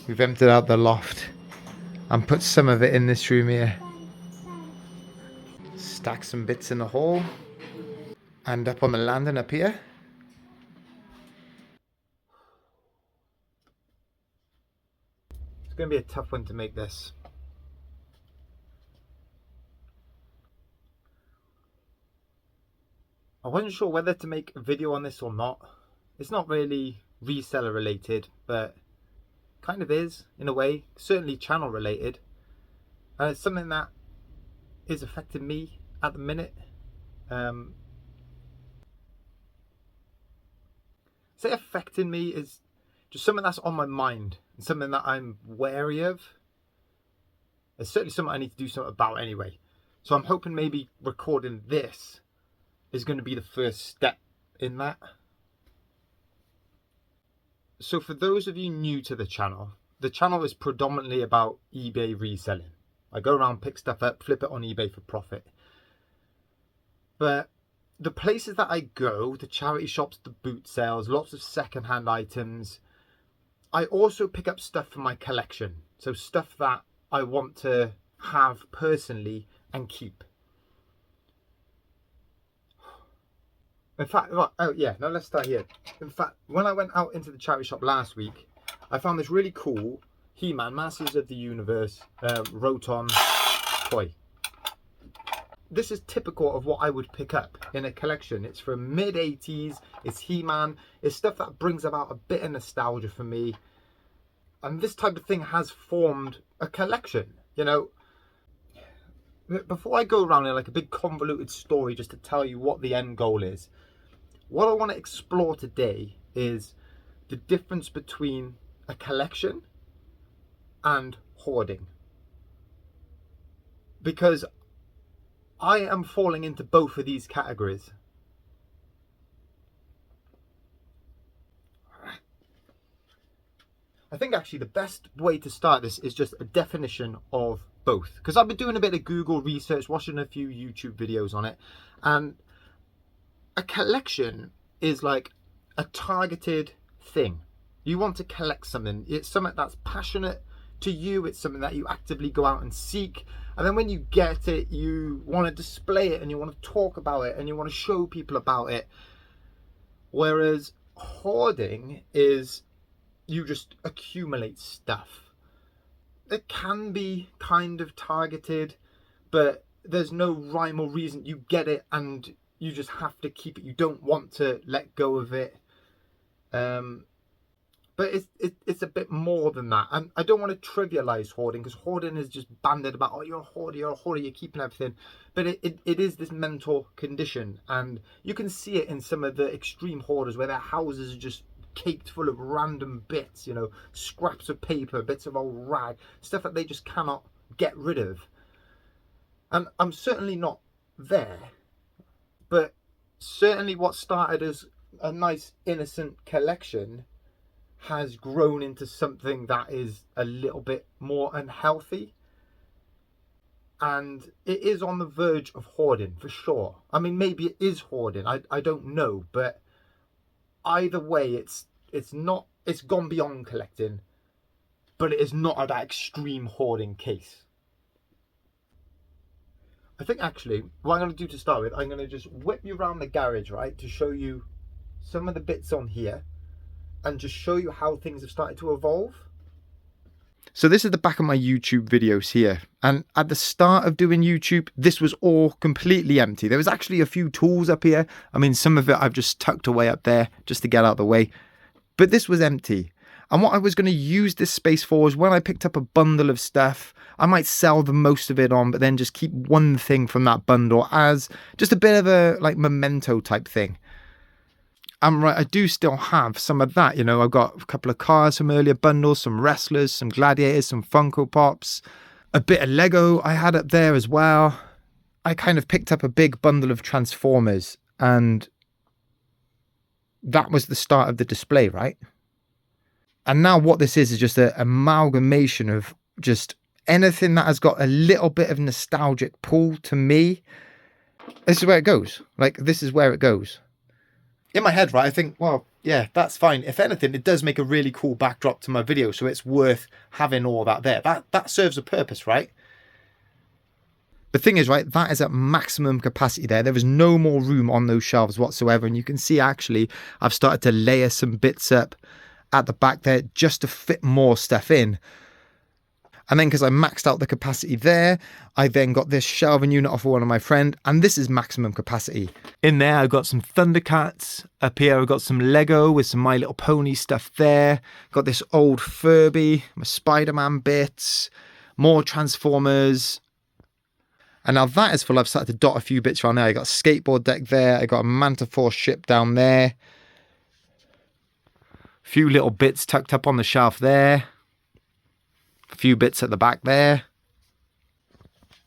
We've emptied out the loft and put some of it in this room here. Stack some bits in the hall and up on the landing up here. It's going to be a tough one to make this. I wasn't sure whether to make a video on this or not. It's not really reseller related, but kind of is in a way, certainly channel related. And it's something that is affecting me at the minute. Say affecting me is just something that's on my mind and something that I'm wary of. It's certainly something I need to do something about anyway. So I'm hoping maybe recording this is going to be the first step in that. So for those of you new to the channel is predominantly about eBay reselling. I go around, pick stuff up, flip it on eBay for profit. But the places that I go, the charity shops, the boot sales, lots of secondhand items, I also pick up stuff for my collection. So stuff that I want to have personally and keep. In fact, now let's start here. In fact, when I went out into the charity shop last week, I found this really cool He-Man Masters of the Universe Roton toy. This is typical of what I would pick up in a collection. It's from mid-80s, it's He-Man, it's stuff that brings about a bit of nostalgia for me. And this type of thing has formed a collection, you know. Before I go around in like a big convoluted story just to tell you what the end goal is, what I want to explore today is the difference between a collection and hoarding. Because I am falling into both of these categories. I think actually the best way to start this is just a definition of both, because I've been doing a bit of Google research, watching a few YouTube videos on it, and a collection is like a targeted thing. You want to collect something, it's something that's passionate to you, it's something that you actively go out and seek, and then when you get it, you want to display it and you want to talk about it and you want to show people about it. Whereas hoarding is you just accumulate stuff. It can be kind of targeted, but there's no rhyme or reason. You get it and you just have to keep it. You don't want to let go of it. But it's a bit more than that. And I don't want to trivialize hoarding, because hoarding is just banded about, oh, you're a hoarder, you're keeping everything. But it is this mental condition. And you can see it in some of the extreme hoarders where their houses are just caked full of random bits, you know, scraps of paper, bits of old rag, stuff that they just cannot get rid of. And I'm certainly not there, but certainly what started as a nice innocent collection has grown into something that is a little bit more unhealthy, and it is on the verge of hoarding for sure. I mean, maybe it is hoarding, I don't know, but either way, it's gone beyond collecting, but it is not that extreme hoarding case. I think actually what I'm going to do to start with, I'm going to just whip you around the garage, right, to show you some of the bits on here and just show you how things have started to evolve. So this is the back of my YouTube videos here, and at the start of doing YouTube, this was all completely empty. There was actually a few tools up here. I mean, some of it I've just tucked away up there just to get out of the way, but this was empty. And what I was going to use this space for is when I picked up a bundle of stuff, I might sell the most of it on, but then just keep one thing from that bundle as just a bit of a like memento type thing. I'm right, I do still have some of that, you know. I've got a couple of cars from earlier bundles, some wrestlers, some gladiators, some Funko Pops, a bit of Lego I had up there as well. I kind of picked up a big bundle of Transformers, and that was the start of the display, right? And now what this is just an amalgamation of just anything that has got a little bit of nostalgic pull to me. This is where it goes. Like, this is where it goes. In my head, right, I think, well, yeah, that's fine. If anything, it does make a really cool backdrop to my video, so it's worth having all that there. That serves a purpose, right? The thing is, right, that is at maximum capacity there. There is no more room on those shelves whatsoever. And you can see, actually, I've started to layer some bits up at the back there just to fit more stuff in. And then because I maxed out the capacity there, I then got this shelving unit off of one of my friends, and this is maximum capacity. In there, I've got some Thundercats. Up here, I've got some Lego with some My Little Pony stuff there. Got this old Furby, my Spider-Man bits, more Transformers. And now that is full, I've started to dot a few bits around there. I got a skateboard deck there. I got a Manta Force ship down there. A few little bits tucked up on the shelf there. A few bits at the back there.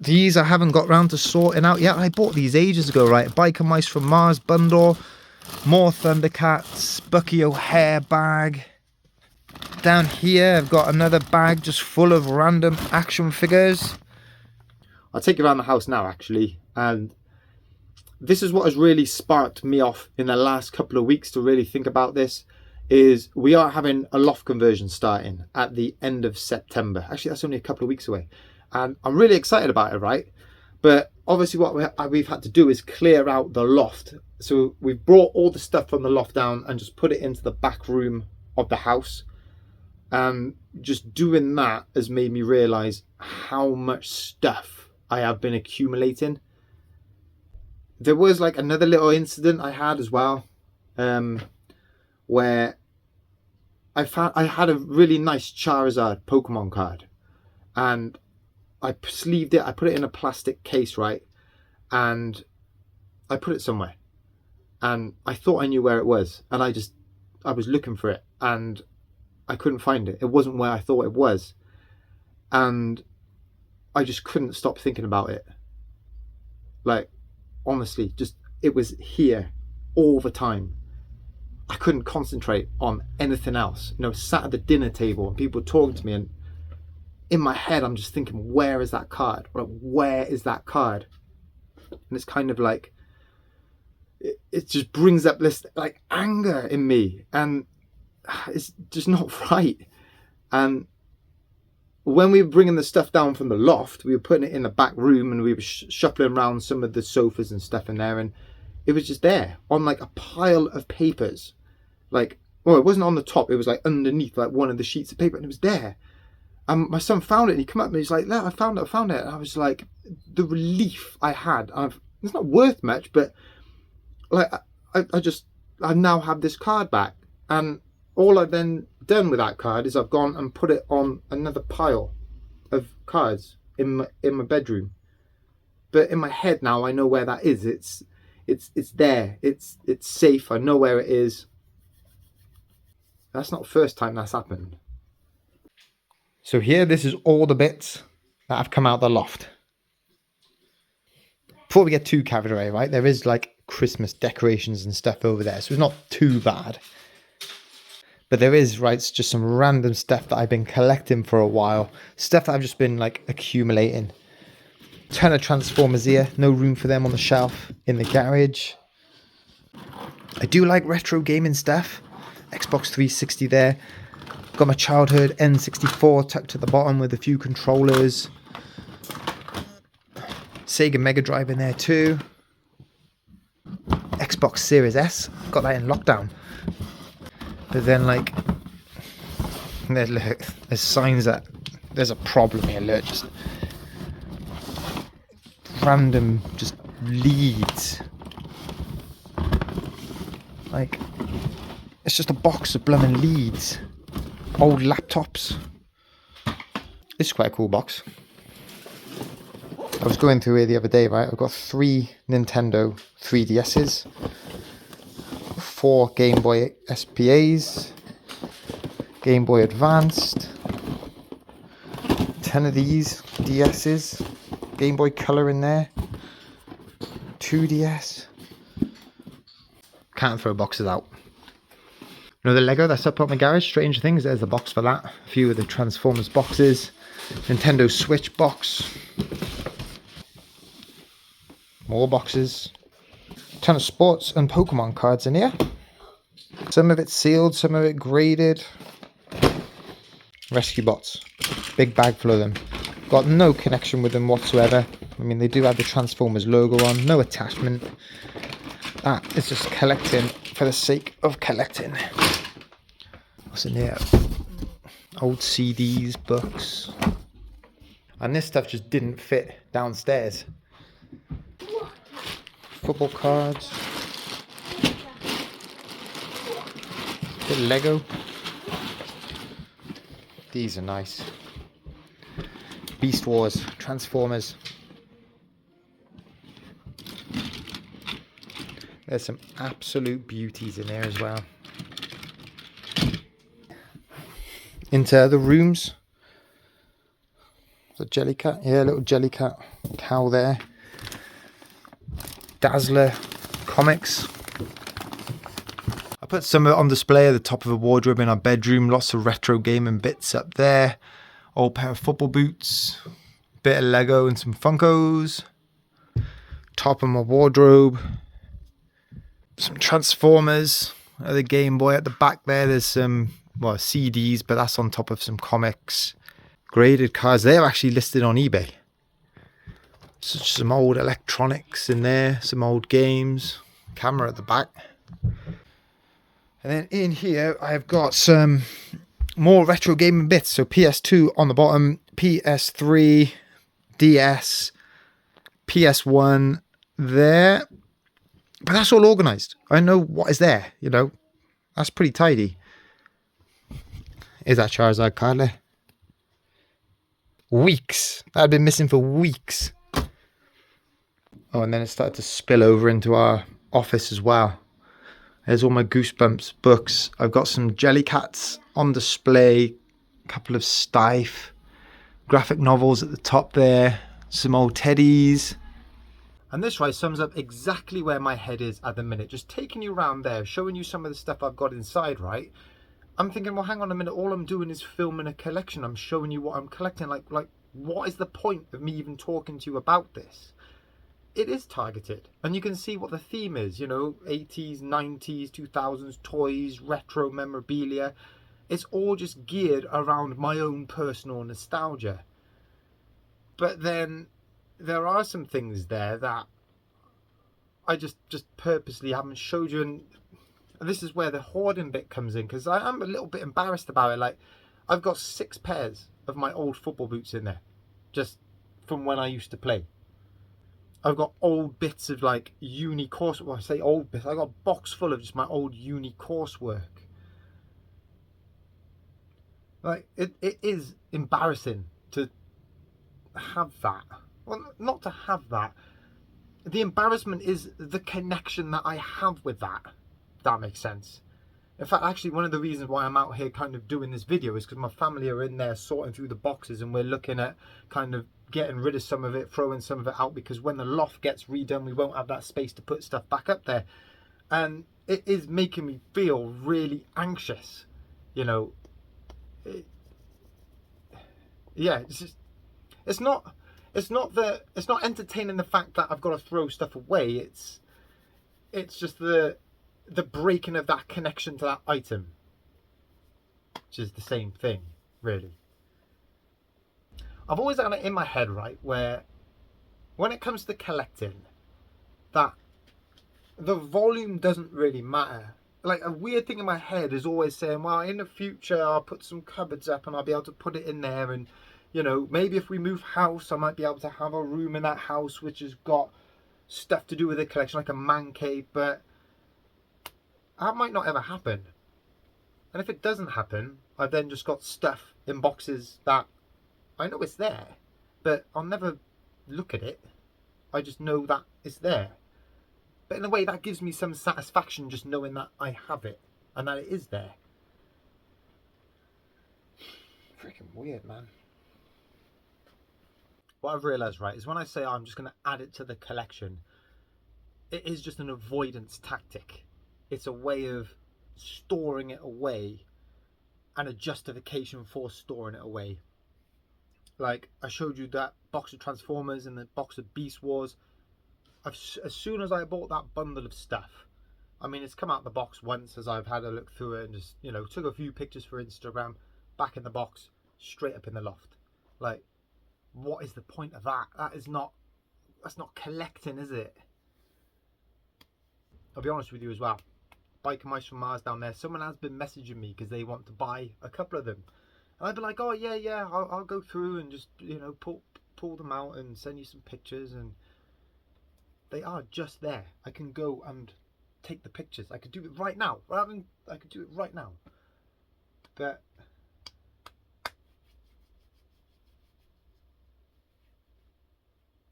These I haven't got round to sorting out yet. I bought these ages ago, right? Biker Mice from Mars bundle. More Thundercats. Bucky O'Hare bag. Down here, I've got another bag just full of random action figures. I'll take you around the house now, actually, and this is what has really sparked me off in the last couple of weeks to really think about this, is we are having a loft conversion starting at the end of September. Actually, that's only a couple of weeks away, and I'm really excited about it, right? But obviously what we've had to do is clear out the loft. So we've brought all the stuff from the loft down and just put it into the back room of the house. And just doing that has made me realize how much stuff I have been accumulating. There was like another little incident I had as well, where I had a really nice Charizard Pokemon card, and I sleeved it. I put it in a plastic case, right, and I put it somewhere, and I thought I knew where it was, and I was looking for it, and I couldn't find it. It wasn't where I thought it was, and I just couldn't stop thinking about it. Like, honestly, just, it was here all the time. I couldn't concentrate on anything else. You know, sat at the dinner table and people talking to me, and in my head, I'm just thinking, where is that card? Like, where is that card? And it's kind of like, it just brings up this like anger in me, and it's just not right. And when we were bringing the stuff down from the loft, we were putting it in the back room, and we were shuffling around some of the sofas and stuff in there, and it was just there on like a pile of papers. Like, well, it wasn't on the top, it was like underneath like one of the sheets of paper, and it was there. And my son found it, and he came up and he's like, "Look, I found it." And I was like, the relief I had. It's not worth much, but like I now have this card back, and all I've then done with that card is I've gone and put it on another pile of cards in my bedroom. But in my head now, I know where that is. It's there. It's safe. I know where it is. That's not the first time that's happened. So here, this is all the bits that have come out the loft. Before we get too carried away, right, there is like Christmas decorations and stuff over there, so it's not too bad. But there is, right, it's just some random stuff that I've been collecting for a while. Stuff that I've just been like accumulating. Ton of Transformers here. No room for them on the shelf in the garage. I do like retro gaming stuff. Xbox 360 there. Got my childhood N64 tucked at the bottom with a few controllers. Sega Mega Drive in there too. Xbox Series S. Got that in lockdown. But then, like, there's signs that there's a problem here. Look, just random, just leads. Like, it's just a box of blooming leads. Old laptops. This is quite a cool box. I was going through here the other day, right? I've got 3 Nintendo 3DSs. 4 Game Boy SPAs, Game Boy Advanced, 10 of these DSs, Game Boy Color in there, 2DS. Can't throw boxes out. You know the Lego that's up on my garage, Stranger Things, there's the box for that. A few of the Transformers boxes, Nintendo Switch box, more boxes. Ton of sports and Pokemon cards in here. Some of it sealed, some of it graded. Rescue bots. Big bag full of them. Got no connection with them whatsoever. I mean, they do have the Transformers logo on. No attachment. That is just collecting for the sake of collecting. What's in here? Old CDs, books. And this stuff just didn't fit downstairs. Football cards. Bit of Lego. These are nice. Beast Wars, Transformers. There's some absolute beauties in there as well. Into the rooms. The Jellycat, yeah, little Jellycat cow there. Dazzler comics. I put some of it on display at the top of a wardrobe in our bedroom. Lots of retro gaming bits up there. Old pair of football boots. Bit of Lego and some Funkos. Top of my wardrobe. Some Transformers. The Game Boy at the back there. There's some, well, CDs, but that's on top of some comics. Graded cars. They're actually listed on eBay. So some old electronics in there. Some old games. Camera at the back. And then in here, I've got some more retro gaming bits. So PS2 on the bottom, PS3, DS, PS1 there. But that's all organised. I know what is there, you know. That's pretty tidy. Is that Charizard card there? Weeks. That had been missing for weeks. Oh, and then it started to spill over into our office as well. There's all my Goosebumps books. I've got some Jellycats on display, a couple of Stife, graphic novels at the top there, some old teddies. And this right sums up exactly where my head is at the minute. Just taking you around there, showing you some of the stuff I've got inside, right? I'm thinking, well, hang on a minute. All I'm doing is filming a collection. I'm showing you what I'm collecting. Like, what is the point of me even talking to you about this? It is targeted, and you can see what the theme is, you know, 80s, 90s, 2000s, toys, retro memorabilia. It's all just geared around my own personal nostalgia. But then there are some things there that I just purposely haven't showed you, and this is where the hoarding bit comes in, because I am a little bit embarrassed about it. Like, I've got 6 pairs of my old football boots in there, just from when I used to play. I've got old bits of like uni course. Well, I say old bits. I got a box full of just my old uni coursework. Like it is embarrassing to have that. Well, not to have that. The embarrassment is the connection that I have with that. If that makes sense. In fact, actually, one of the reasons why I'm out here kind of doing this video is because my family are in there sorting through the boxes, and we're looking at kind of getting rid of some of it, throwing some of it out, because when the loft gets redone, we won't have that space to put stuff back up there. And it is making me feel really anxious, you know. Yeah, it's not entertaining the fact that I've got to throw stuff away. It's just the breaking of that connection to that item, which is the same thing, really. I've always had it in my head, right, where when it comes to collecting, that the volume doesn't really matter. Like, a weird thing in my head is always saying, well, in the future, I'll put some cupboards up and I'll be able to put it in there. And, you know, maybe if we move house, I might be able to have a room in that house which has got stuff to do with the collection, like a man cave. But that might not ever happen. And if it doesn't happen, I've then just got stuff in boxes that I know it's there, but I'll never look at it. I just know that it's there. But in a way, that gives me some satisfaction, just knowing that I have it and that it is there. Freaking weird, man. What I've realised, right, is when I say I'm just going to add it to the collection, it is just an avoidance tactic. It's a way of storing it away and a justification for storing it away. Like, I showed you that box of Transformers and the box of Beast Wars. As soon as I bought that bundle of stuff, I mean, it's come out the box once as I've had a look through it and just, you know, took a few pictures for Instagram, back in the box, straight up in the loft. Like, what is the point of that? That's not collecting, is it? I'll be honest with you as well. Biker Mice from Mars down there, someone has been messaging me because they want to buy a couple of them. And I'd be like, oh yeah, I'll go through and just, you know, pull them out and send you some pictures. And they are just there. I can go and take the pictures. I could do it right now. I could do it right now. But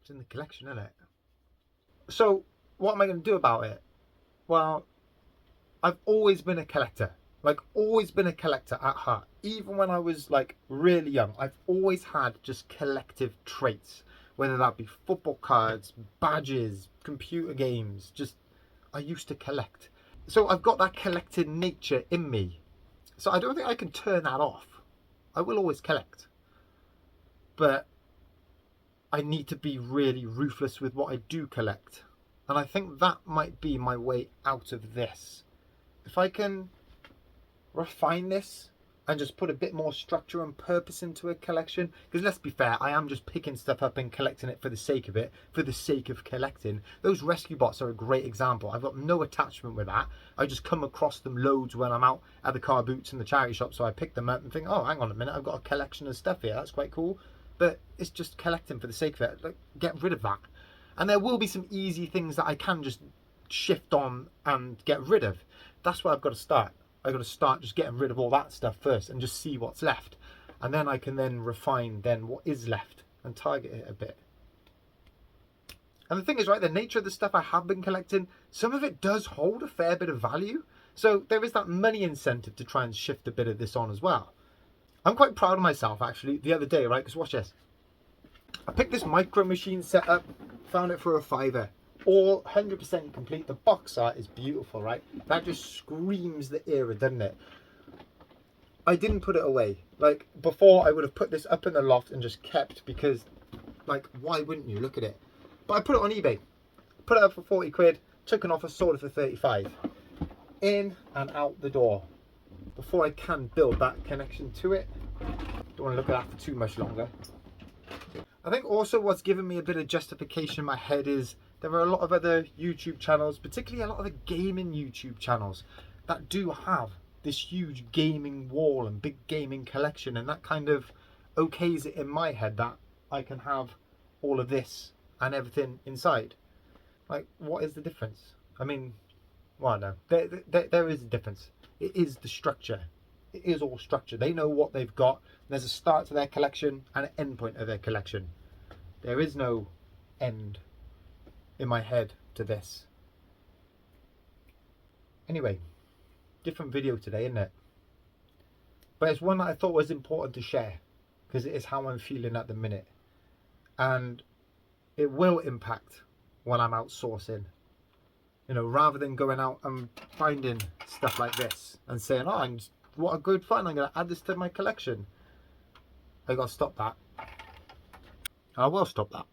it's in the collection, isn't it? So what am I going to do about it? Well, I've always been a collector. Like, always been a collector at heart. Even when I was like really young, I've always had just collective traits, whether that be football cards, badges, computer games. Just, I used to collect. So I've got that collecting nature in me. So I don't think I can turn that off. I will always collect. But I need to be really ruthless with what I do collect. And I think that might be my way out of this. If I can refine this and just put a bit more structure and purpose into a collection, because let's be fair, I am just picking stuff up and collecting it for the sake of it, for the sake of collecting. Those rescue bots are a great example. I've got no attachment with that. I just come across them loads when I'm out at the car boots and the charity shop, so I pick them up and think, oh, hang on a minute, I've got a collection of stuff here, that's quite cool. But it's just collecting for the sake of it. Like, get rid of that. And there will be some easy things that I can just shift on and get rid of. That's where I've got to start. I've got to start just getting rid of all that stuff first and just see what's left. And then I can then refine then what is left and target it a bit. And the thing is, right, the nature of the stuff I have been collecting, some of it does hold a fair bit of value. So there is that money incentive to try and shift a bit of this on as well. I'm quite proud of myself, actually, the other day, right? Because watch this. I picked this micro machine set up, found it for £5. All 100% complete. The box art is beautiful, right? That just screams the era, doesn't it? I didn't put it away. Like, before I would have put this up in the loft and just kept, because, like, why wouldn't you? Look at it. But I put it on eBay. Put it up for 40 quid, took an offer, sold it for 35. In and out the door. Before I can build that connection to it. Don't want to look at that for too much longer. I think also what's given me a bit of justification in my head is there are a lot of other YouTube channels, particularly a lot of the gaming YouTube channels, that do have this huge gaming wall and big gaming collection, and that kind of okays it in my head that I can have all of this and everything inside. Like, what is the difference? I mean, well, no, there is a difference. It is the structure. It is all structure. They know what they've got. There's a start to their collection and an end point of their collection. There is no end in my head to this. Anyway, different video today, isn't it? But it's one that I thought was important to share because it is how I'm feeling at the minute. And it will impact when I'm outsourcing. You know, rather than going out and finding stuff like this and saying, oh, what a good fun, I'm going to add this to my collection. I got to stop that. I will stop that.